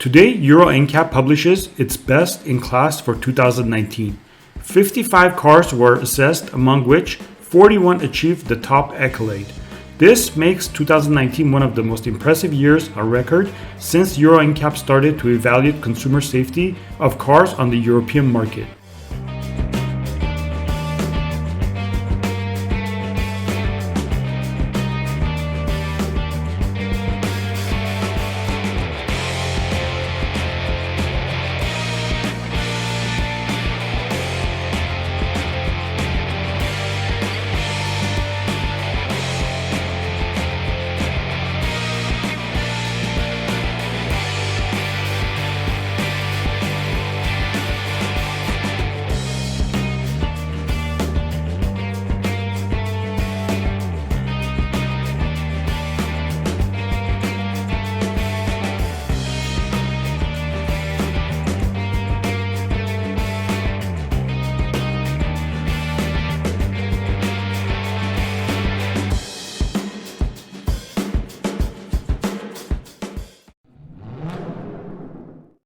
Today, Euro NCAP publishes its best in class for 2019. 55 cars were assessed, among which 41 achieved the top accolade. This makes 2019 one of the most impressive years on record since Euro NCAP started to evaluate consumer safety of cars on the European market.